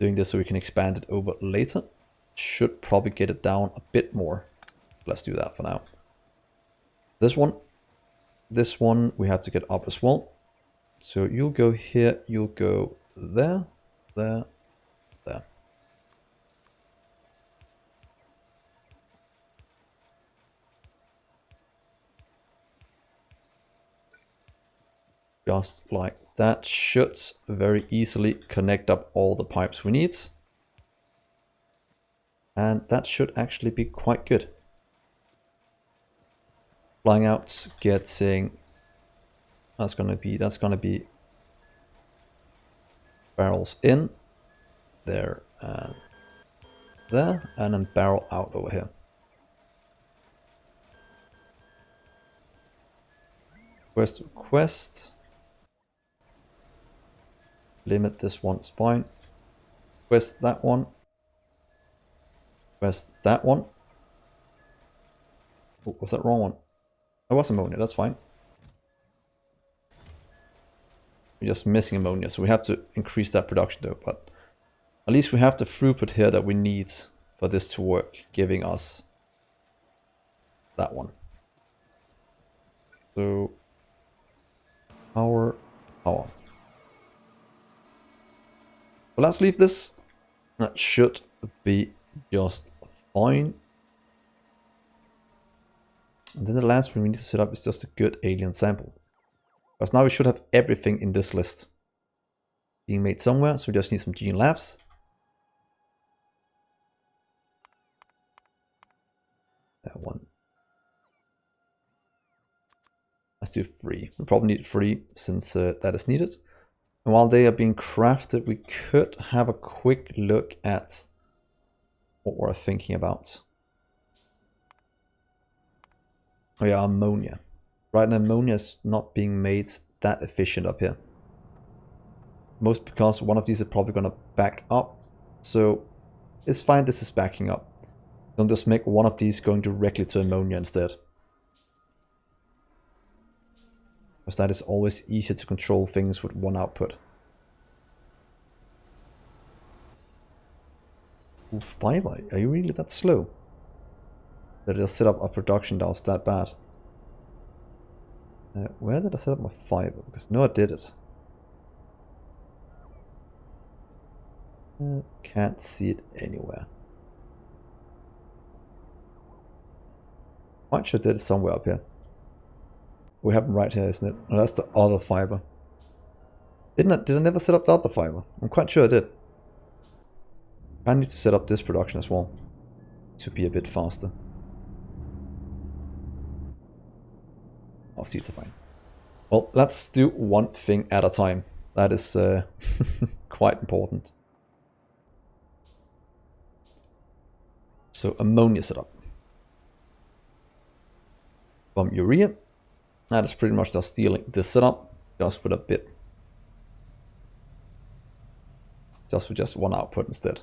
doing this so we can expand it over later. Should probably get it down a bit more. Let's do that for now. This one we have to get up as well. So you'll go here, you'll go there, there, there. Just like that. Should very easily connect up all the pipes we need. And that should actually be quite good. Flying out, getting... That's gonna be barrels in, there and there, and then barrel out over here. Quest request. Limit this one is fine. Quest that one. Quest that one. Oh, was that the wrong one? That was ammonia, that's fine. We're just missing ammonia, so we have to increase that production though, but at least we have the throughput here that we need for this to work, giving us that one. So, power. So let's leave this. That should be just fine. And then the last thing we need to set up is just a good alien sample. Because now we should have everything in this list being made somewhere, so we just need some gene labs. That one. Let's do 3. We probably need 3 since that is needed. And while they are being crafted, we could have a quick look at what we're thinking about. Oh yeah, ammonia. Right now, ammonia is not being made that efficient up here. Most because one of these is probably going to back up. So it's fine, this is backing up. Don't just make one of these going directly to ammonia instead. Because that is always easier to control things with one output. Ooh, fiber, are you really that slow? That it'll set up a production that was that bad. Where did I set up my fiber? Because no, I did it. Can't see it anywhere. Quite sure I did it somewhere up here. We have them right here, isn't it? Oh, that's the other fiber. Did I never set up the other fiber? I'm quite sure I did. I need to set up this production as well to be a bit faster. Our seeds are fine. Well, let's do one thing at a time. That is quite important. So ammonia setup. From urea. That is pretty much just stealing this setup just with a bit. Just with just one output instead.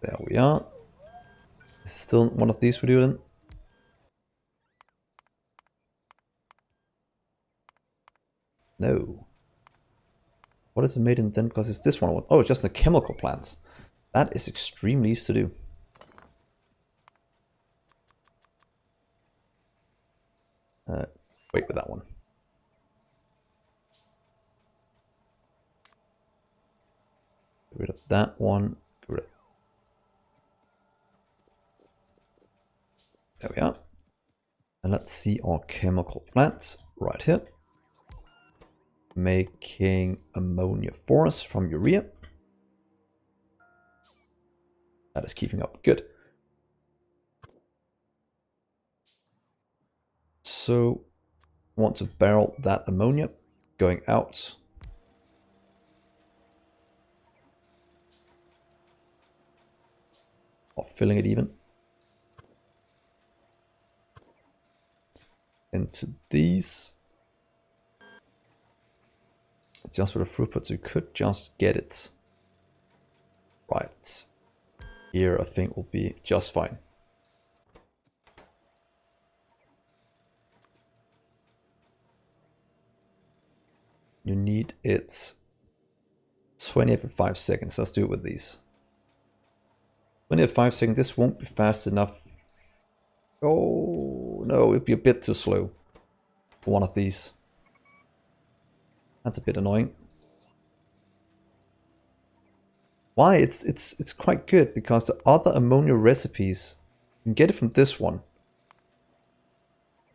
There we are. Is it still one of these we do then? No. What is it made in then? Because it's this one. Oh, it's just a chemical plant. That is extremely easy to do. Wait with that one. Get rid of that one. Get rid of... There we are. And let's see our chemical plants right here. Making ammonia for us from urea. That is keeping up good. So I want to barrel that ammonia going out. Or filling it even. Into these. It's just for the throughput, so you could just get it right here. I think will be just fine. You need it 25 seconds. Let's do it with these. 25 seconds. This won't be fast enough. Oh no, it'd be a bit too slow for one of these. That's a bit annoying. Why? It's quite good because the other ammonia recipes, you can get it from this one.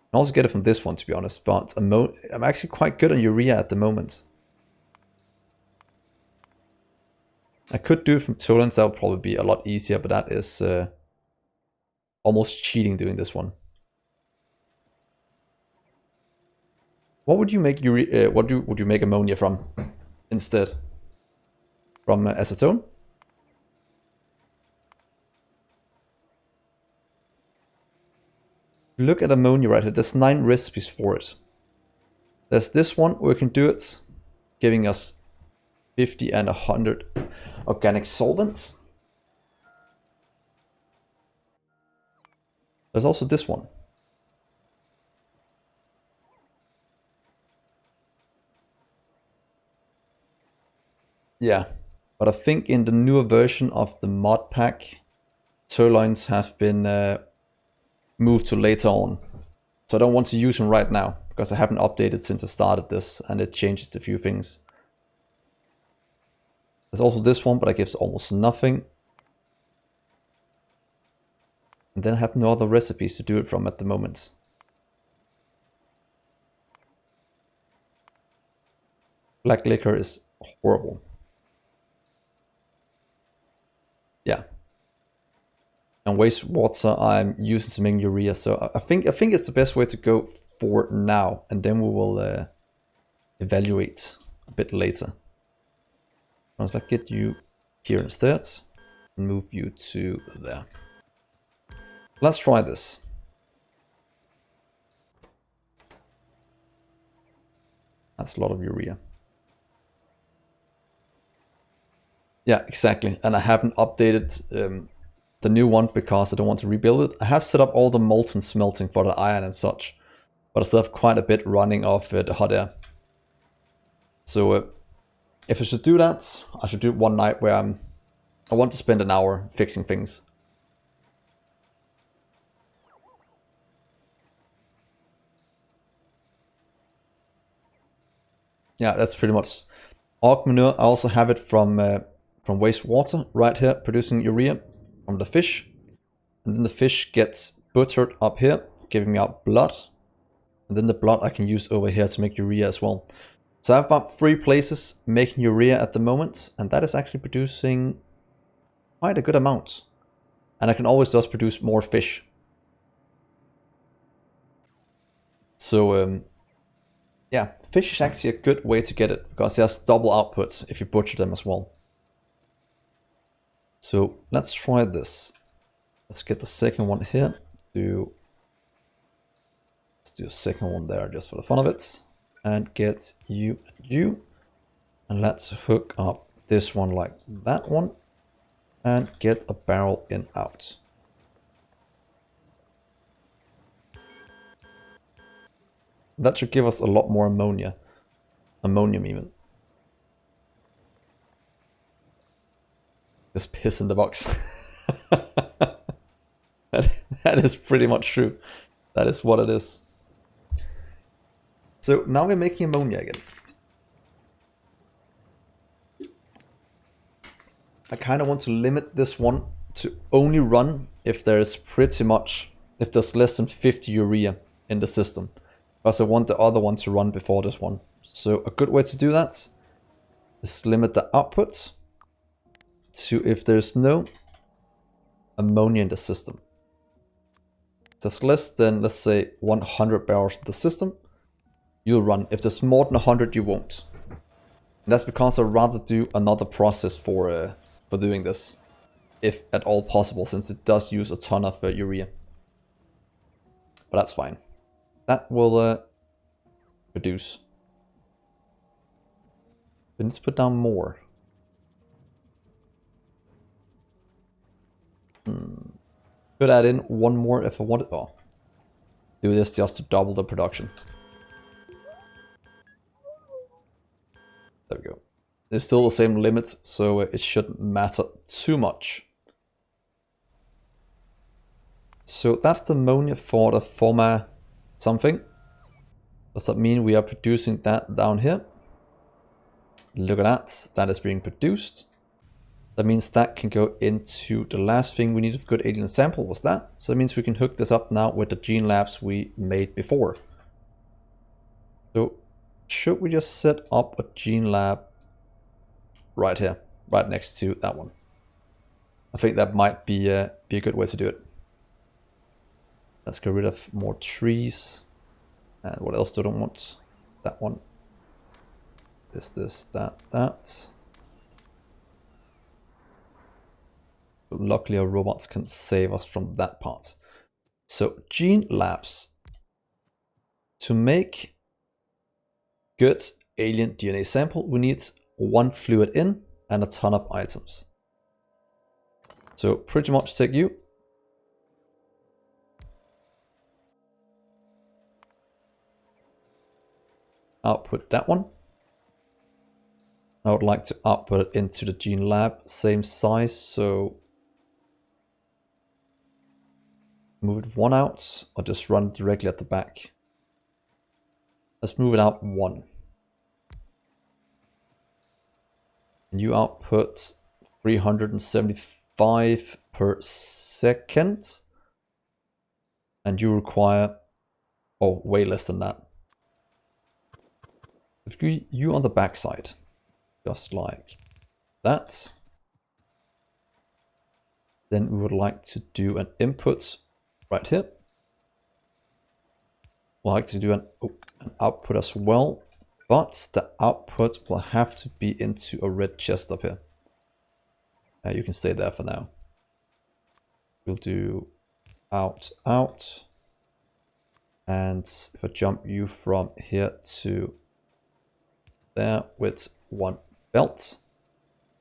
I can also get it from this one, to be honest, but I'm actually quite good on urea at the moment. I could do it from Tolans, that would probably be a lot easier, but that is almost cheating doing this one. What would you make urea? Would you make ammonia from instead? From acetone? Look at ammonia right here. There's 9 recipes for it. There's this one where we can do it, giving us 50 and 100 organic solvent. There's also this one. Yeah, but I think in the newer version of the ModPack, turbines have been moved to later on. So I don't want to use them right now, because I haven't updated since I started this, and it changes a few things. There's also this one, but that gives almost nothing. And then I have no other recipes to do it from at the moment. Black liquor is horrible. Yeah. And wastewater I'm using to make urea, so I think it's the best way to go for now, and then we will evaluate a bit later. Let's get you here instead and move you to there. Let's try this. That's a lot of urea. Yeah, exactly. And I haven't updated the new one because I don't want to rebuild it. I have set up all the molten smelting for the iron and such, but I still have quite a bit running off the hot air. So if I should do that, I should do it one night where I want to spend an hour fixing things. Yeah, that's pretty much orc manure. I also have it from wastewater right here, producing urea from the fish. And then the fish gets butchered up here, giving me out blood. And then the blood I can use over here to make urea as well. So I have about 3 places making urea at the moment, and that is actually producing quite a good amount. And I can always just produce more fish. So yeah, fish is actually a good way to get it, because there's double output if you butcher them as well. So let's try this. Let's get the second one here. Let's do a second one there just for the fun of it. And get you and you. And let's hook up this one like that one. And get a barrel in out. That should give us a lot more ammonia. Ammonium even. This piss in the box. that is pretty much true. That is what it is. So now we're making ammonia again. I kind of want to limit this one to only run if there's less than 50 urea in the system. Because I want the other one to run before this one. So a good way to do that is limit the output to if there's no ammonia in the system. If there's less than, let's say, 100 barrels in the system, you'll run. If there's more than 100, you won't. And that's because I'd rather do another process for doing this, if at all possible, since it does use a ton of urea. But that's fine. That will reduce. Then let's put down more. Could add in one more if I wanted. Oh, do this just to double the production. It's still the same limit, so it shouldn't matter too much. So that's the ammonia for the former something. Does that mean we are producing that down here? Look at that, that is being produced. That means that can go into the last thing we needed for good alien sample was that. So that means we can hook this up now with the gene labs we made before. So should we just set up a gene lab right here, right next to that one? I think that might be a good way to do it. Let's get rid of more trees. And what else do I want? That one. This, that. Luckily our robots can save us from that part. So gene labs. To make good alien DNA sample, we need one fluid in and a ton of items. So pretty much take you. Output that one. I would like to output it into the gene lab, same size, so move it one out or just run directly at the back. Let's move it out one. And you output 375 per second. And you require, oh, way less than that. If you on the back side, just like that. Then we would like to do an input right here. We'd like to do an output as well, but the output will have to be into a red chest up here. You can stay there for now. We'll do out, out. And if I jump you from here to there with one belt,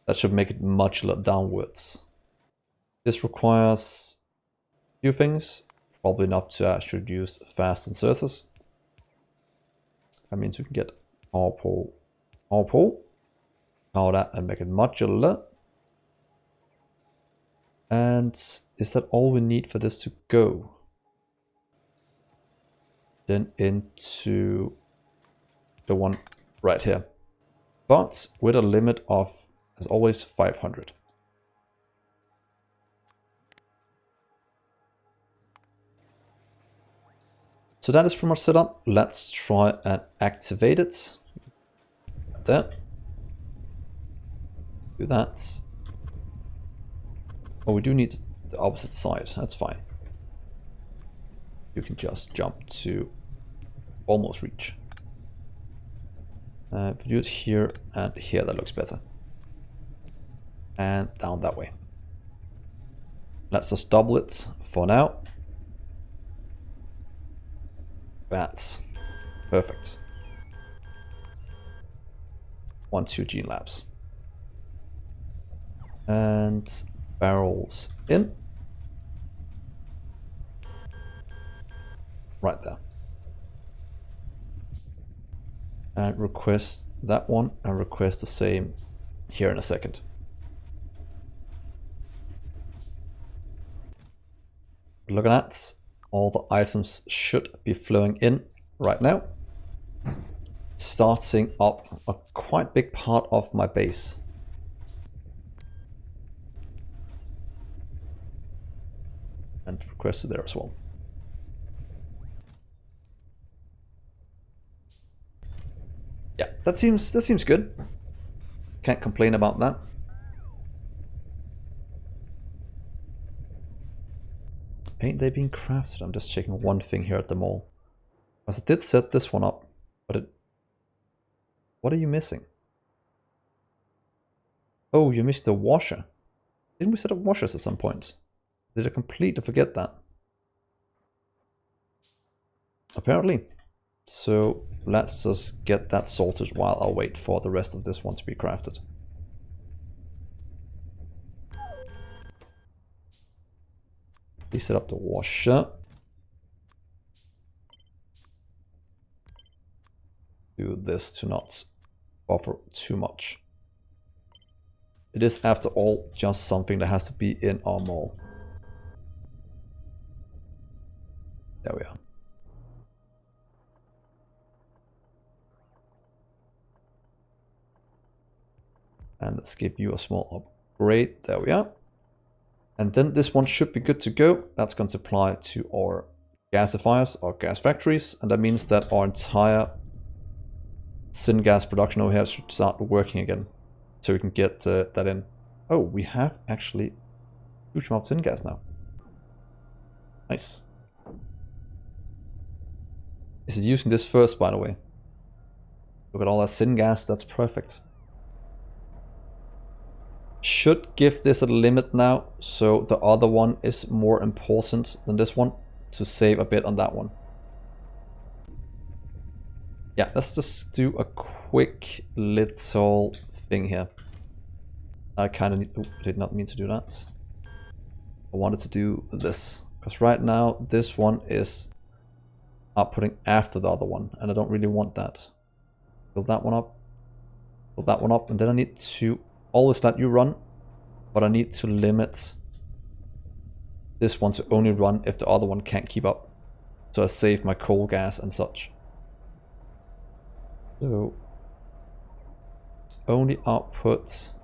that should make it modular downwards. This requires a few things, probably enough to actually use fast inserters. That means we can get power pole, power that and make it modular. And is that all we need for this to go? Then into the one right here. But with a limit of, as always, 500. So that is pretty much set up. Let's try and activate it. There. Do that. Oh, we do need the opposite side. That's fine. You can just jump to almost reach. If we do it here and here, that looks better. And down that way. Let's just double it for now. That's perfect. 1, 2 gene labs. And barrels in. Right there. And request that one and request the same here in a second. Look at that. All the items should be flowing in right now. Starting up a quite big part of my base. And request it there as well. Yeah, that seems good. Can't complain about that. Ain't they being crafted? I'm just checking one thing here at the mall. Because I did set this one up, but it... What are you missing? Oh, you missed the washer. Didn't we set up washers at some point? Did I completely forget that? Apparently. So let's just get that sorted while I wait for the rest of this one to be crafted. Please set up the washer. Do this to not buffer too much. it is after all just something that has to be in our mall. There we are. And let's give you a small upgrade. There we are. And then this one should be good to go. That's going to apply to our gasifiers, our gas factories. And that means that our entire syngas production over here should start working again. So we can get that in. Oh, we have actually a huge amount of syngas now. Nice. Is it using this first, by the way? Look at all that syngas, that's perfect. Should give this a limit now, so the other one is more important than this one, to save a bit on that one. Yeah, let's just do a quick little thing here. I kind of need... Oh, I did not mean to do that. I wanted to do this, because right now this one is outputting after the other one, and I don't really want that. Build that one up, build that one up, and then I need to always let you run, but I need to limit this one to only run if the other one can't keep up. So I save my coal gas and such. So only output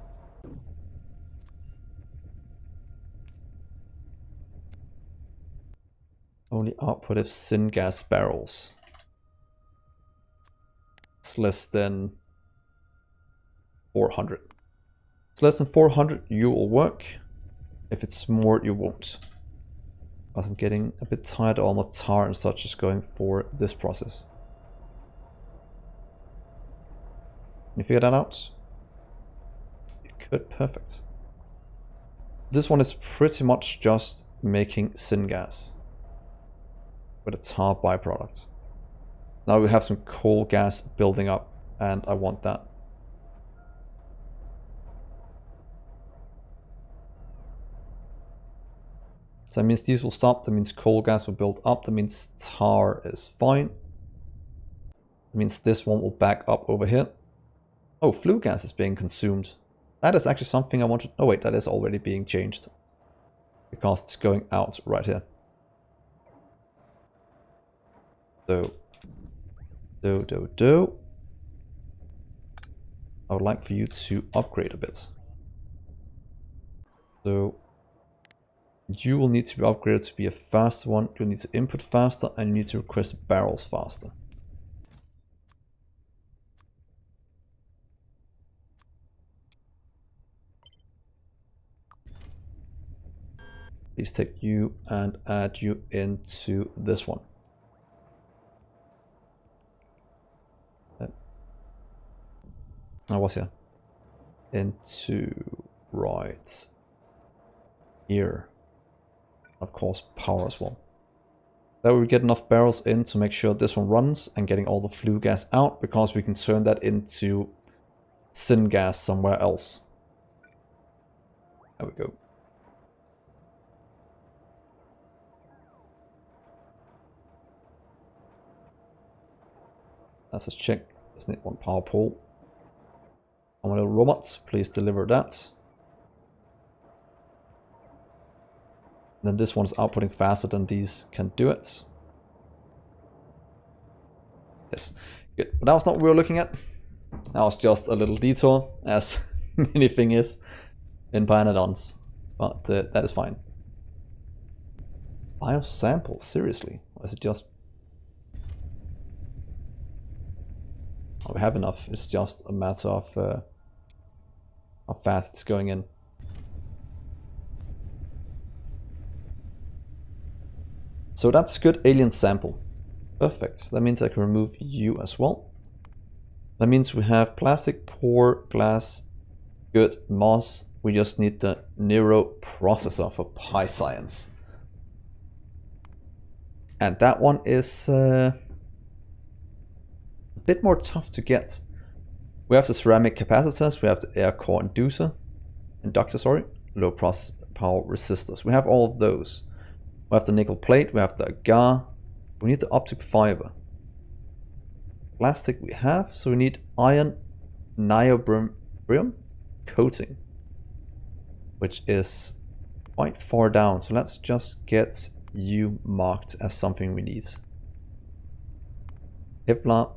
if syngas barrels. It's less than 400. It's less than 400, you will work. If it's more, you won't. Because I'm getting a bit tired of all my tar and such is going for this process. Can you figure that out? You could, perfect. This one is pretty much just making syngas with a tar byproduct. Now we have some coal gas building up, and I want that. So that means these will stop, that means coal gas will build up, that means tar is fine. That means this one will back up over here. Oh, flue gas is being consumed. That is actually something I wanted... Oh wait, that is already being changed. Because it's going out right here. So, I would like for you to upgrade a bit. So, you will need to be upgraded to be a faster one. You'll need to input faster, and you need to request barrels faster. Please take you and add you into this one. I was here. Into right here. Of course, power as well. That we get enough barrels in to make sure this one runs and getting all the flue gas out, because we can turn that into syngas somewhere else. There we go. Let's just check. Just need one power pole. My little robot, please deliver that. Then this one is outputting faster than these can do it. Yes, good. But that was not what we were looking at. That was just a little detour, as anything is in Pyanodons. But that is fine. Biosample, seriously? Or is it just... Oh, we have enough. It's just a matter of how fast it's going in. So that's good alien sample. Perfect. That means I can remove you as well. That means we have plastic, pore, glass, good, moss. We just need the Neuro processor for Pi Science. And that one is a bit more tough to get. We have the ceramic capacitors, we have the air core inductor, low power resistors. We have all of those. We have the nickel plate, we have the agar. We need the optic fiber. Plastic we have, so we need iron niobium coating. which is quite far down. So let's just get you marked as something we need. Kevlar.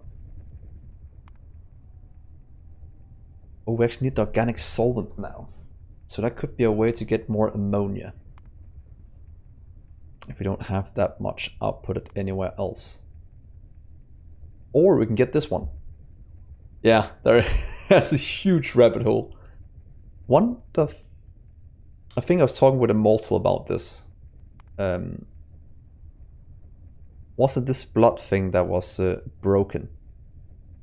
Oh, we actually need the organic solvent now. So that could be a way to get more ammonia. If we don't have that much output anywhere else. Or we can get this one. Yeah, there has a huge rabbit hole. I think I was talking with Immortal about this. Was it this blood thing that was broken?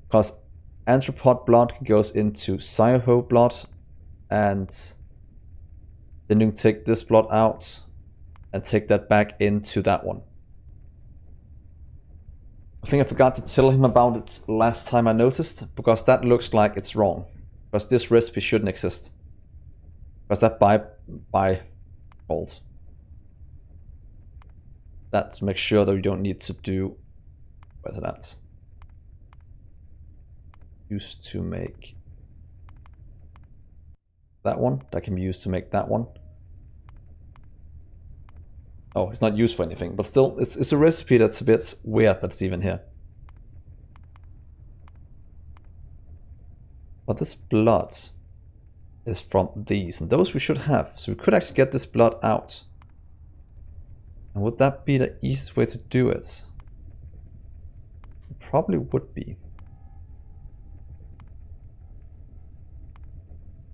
Because anthropod blood goes into Cyho blood, and then you can take this blood out and take that back into that one. I think I forgot to tell him about it last time I noticed, because that looks like it's wrong. Because this recipe shouldn't exist. Because that by falls. That to make sure that we don't need to do. Where's it at? Used to make that one. That can be used to make that one. Oh, it's not used for anything, but still, it's a recipe that's a bit weird that it's even here. But this blood is from these, and those we should have. So we could actually get this blood out. And would that be the easiest way to do it? It probably would be.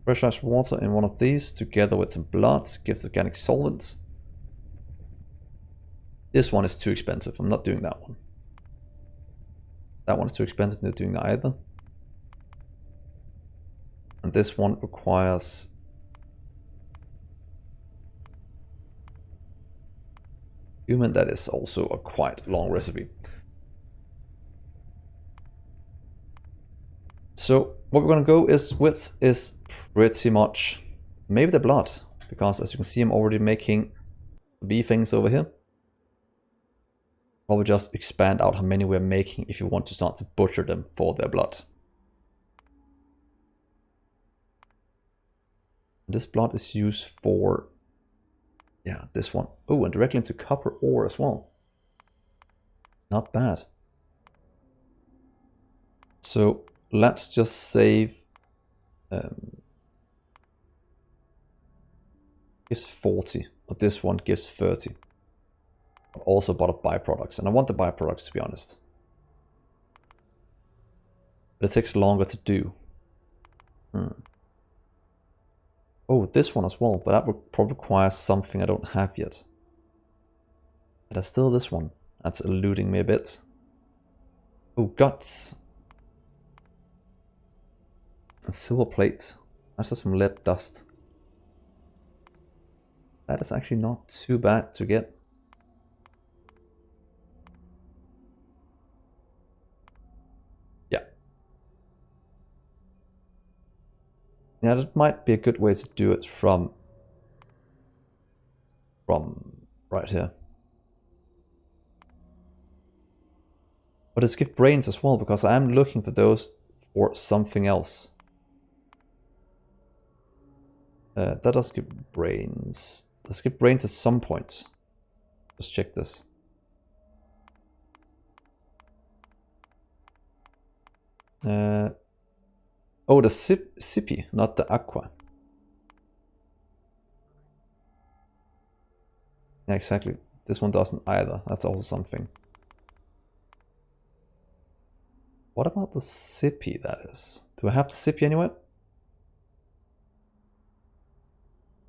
Pressurized water in one of these together with some blood gives organic solvents. This one is too expensive. I'm not doing that one. That one is too expensive. I'm not doing that either. And this one requires human. That is also a quite long recipe. So what we're going to go with is pretty much maybe the blood. Because as you can see, I'm already making bee things over here. Probably just expand out how many we're making if you want to start to butcher them for their blood. This blood is used for, yeah, this one. Oh, and directly into copper ore as well. Not bad. So let's just save. Gives 40, but this one gives 30. Also bought up byproducts, and I want the byproducts to be honest. But it takes longer to do. Oh, this one as well, but that would probably require something I don't have yet. But there's still this one. That's eluding me a bit. Oh, guts. And silver plate. That's just some lead dust. That is actually not too bad to get. Yeah, that might be a good way to do it from right here. But it's give brains as well, because I am looking for those for something else. That does give brains. Does give brains at some point. Just check this. Oh, the Sippy, not the Aqua. Yeah, exactly. This one doesn't either. That's also something. What about the Sippy, that is? Do I have the Sippy anywhere?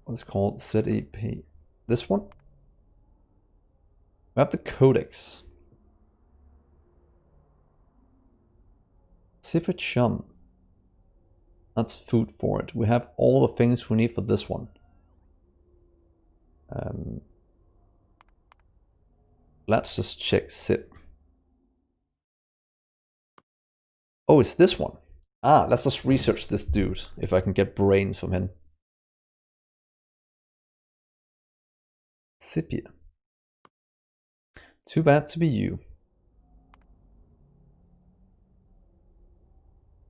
What's called ZEP? This one? We have the Codex. Sippy Chum. That's food for it. We have all the things we need for this one. Let's just check Sip. Oh, it's this one. Ah, let's just research this dude, if I can get brains from him. Sipia. Too bad to be you.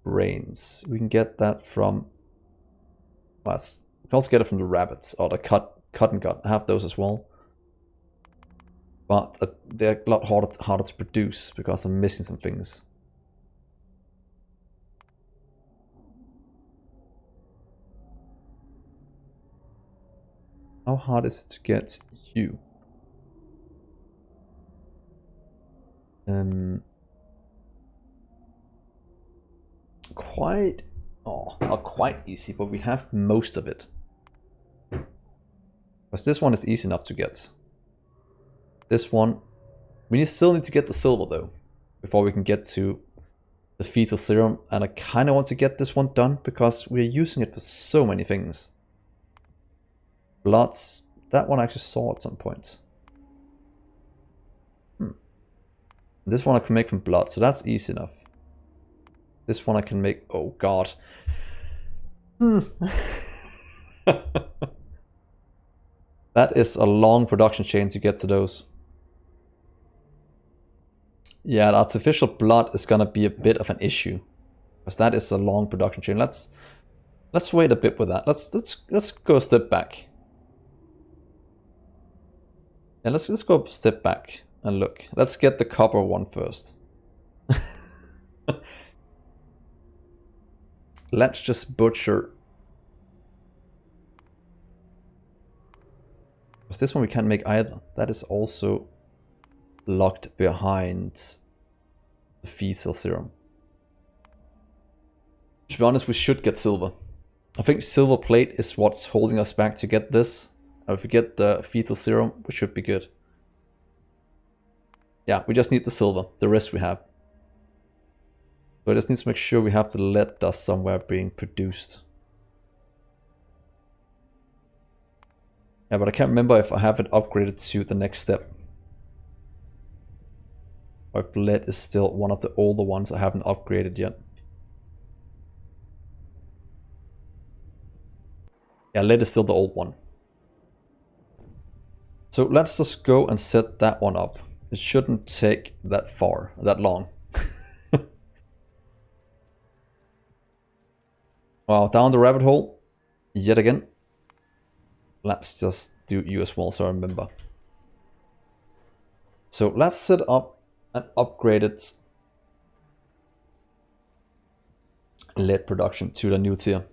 Brains. We can get that from... Well, it's can also get it from the rabbits or the cotton gut. I have those as well. But they're a lot harder to produce because I'm missing some things. How hard is it to get you? Not quite easy, but we have most of it. Because this one is easy enough to get. This one, we still need to get the silver though, before we can get to the fetal serum. And I kind of want to get this one done because we're using it for so many things. Bloods, that one I actually saw at some point. This one I can make from blood, so that's easy enough. This one I can make, oh god. That is a long production chain to get to those. Yeah, the artificial blood is gonna be a bit of an issue. Because that is a long production chain. Let's wait a bit with that. Let's go a step back. Yeah, let's go a step back and look. Let's get the copper one first. Let's just butcher. Because this one we can't make either. That is also locked behind the fetal serum. To be honest, we should get silver. I think silver plate is what's holding us back to get this. If we get the fetal serum, we should be good. Yeah, we just need the silver. The rest we have. So I just need to make sure we have the lead dust somewhere being produced. Yeah, but I can't remember if I have it upgraded to the next step. Or if lead is still one of the older ones I haven't upgraded yet. Yeah, lead is still the old one. So let's just go and set that one up. It shouldn't take that long. Wow, down the rabbit hole yet again. Let's just do you as well so I remember. So let's set up an upgraded lead production to the new tier.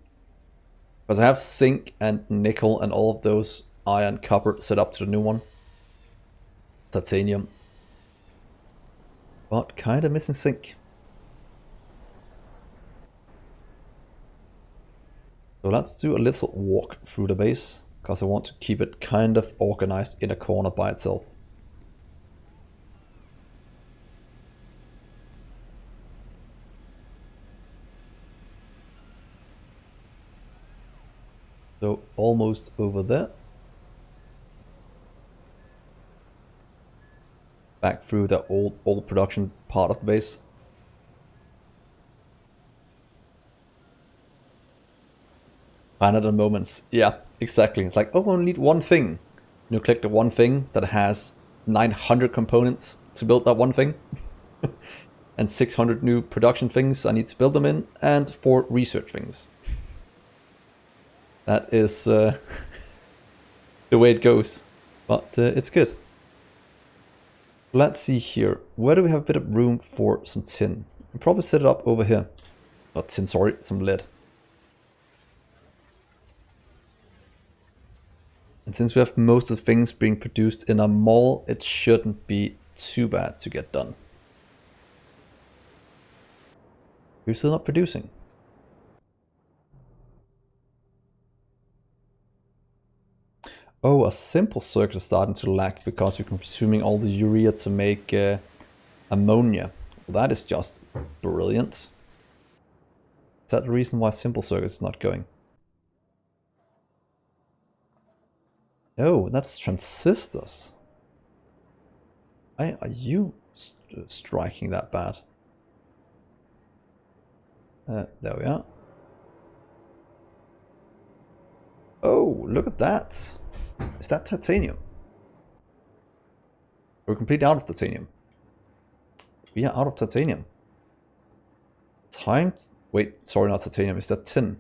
Because I have zinc and nickel and all of those iron, copper set up to the new one. Titanium. But kind of missing zinc. So let's do a little walk through the base, because I want to keep it kind of organized in a corner by itself. So almost over there. Back through the old production part of the base. Pyanodon moments. Yeah, exactly. It's like, oh, we only need one thing. You click the one thing that has 900 components to build that one thing. And 600 new production things I need to build them in. And 4 research things. That is the way it goes. But it's good. Let's see here. Where do we have a bit of room for some tin? We'll probably set it up over here. Not tin, sorry, some lead. And since we have most of the things being produced in a mall, it shouldn't be too bad to get done. We're still not producing. Oh, a simple circuit is starting to lack because we're consuming all the urea to make ammonia. Well, that is just brilliant. Is that the reason why simple circuit is not going? Oh, that's transistors. Why are you striking that bad? There we are. Oh, look at that. Is that titanium? We're completely out of titanium. We are out of titanium. Wait, sorry, not titanium. Is that tin?